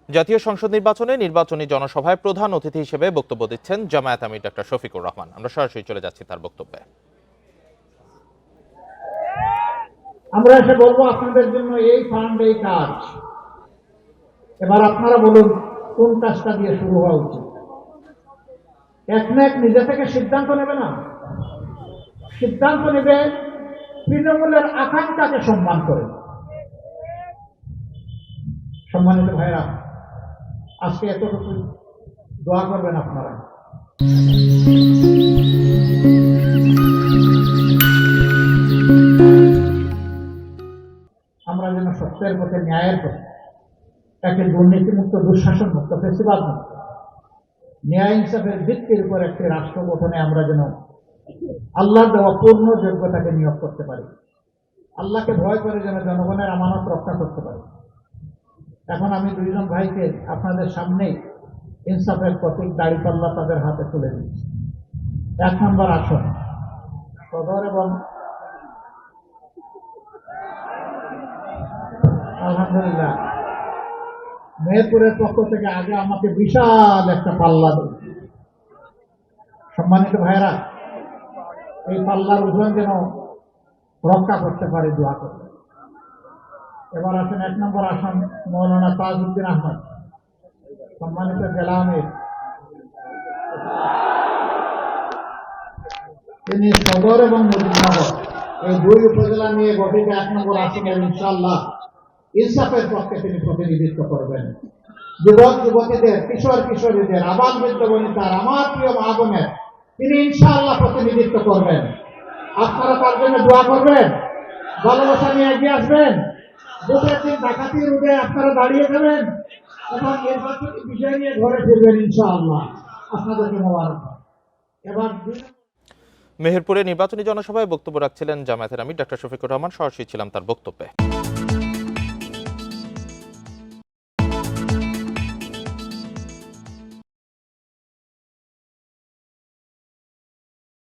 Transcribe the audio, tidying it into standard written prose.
জাতীয় সংসদ নির্বাচনে নির্বাচনী জনসভায় প্রধান অতিথি হিসেবে বক্তব্য দিচ্ছেন জামায়াত আমির ডক্টর শফিকুর রহমান। আমরা সরাসরি চলে যাচ্ছি তার বক্তব্যে। আমরা এসে বলবো আপনাদের জন্য এই ফান্ড, এই কাজ। এবার আপনারা বলুন কোন কাজটা দিয়ে শুরু হওয়া উচিত। এক না এক নিজে থেকে সিদ্ধান্ত নেবে না, সিদ্ধান্ত নেবে তৃণমূলের আকাঙ্ক্ষাকে সম্মান করে। সম্মানিত ভাইরা, আজকে এতটুকু দোয়া করবেন আপনারা। আমরা যেন সত্যের পথে, ন্যায়ের পথে, একটি দুর্নীতিমুক্ত, দুঃশাসন মুক্ত, ফেসিবাদ মুক্ত, ন্যায় ইনসাফের ভিত্তির উপর একটি রাষ্ট্র গঠনে আমরা যেন আল্লাহর দেওয়া পূর্ণ যোগ্যতাকে নিয়োগ করতে পারি। আল্লাহকে ভয় করে যেন জনগণের আমানত রক্ষা করতে পারি। এখন আমি দুইজন ভাইকে আপনাদের সামনেই ইনসাফের প্রতীক দাঁড়িপাল্লা তাদের হাতে তুলে দিচ্ছি। 1 নম্বর আসন সদর এবং আলহামদুলিল্লাহ মেহেরপুরের পক্ষ থেকে আগে আমাকে বিশাল একটা পাল্লা দিল। সম্মানিত ভাইরা, এই পাল্লার ওজন যেন রক্ষা করতে পারে, দোয়া করবে। এবার আসেন 1 নম্বর আসন মৌলানা তাজউদ্দিন আহমদ, সম্মানিত জেলা আমির। তিনি সদর এবং মুজিবনগর এই 2 উপজেলা নিয়ে গঠিত 1 নম্বর আসনের ইনশাআল্লাহ ইনসাফের পক্ষে তিনি প্রতিনিধিত্ব করবেন। যুবক যুবতীদের, কিশোর কিশোরীদের, আবাল বৃদ্ধ বনিতার, আমার প্রিয় মা বোনের তিনি ইনশাআল্লাহ প্রতিনিধিত্ব করবেন। আপনারা তার জন্য দোয়া করবেন, ভালোবাসা নিয়ে এগিয়ে আসবেন। ভোটের দিন ডাকাতি রোডে আপনারা দাঁড়িয়ে যাবেন এবং নির্বাচনী বিষয় নিয়ে ঘরে ফিরবেন ইনশাআল্লাহ। আপনাদেরকে মোবারক। এবার মেহেরপুরে নির্বাচনী জনসভায় বক্তব্য রাখছিলেন জামায়াতের আমির ডক্টর শফিকুর রহমান। সরাসরি ছিলাম তার বক্তব্যে।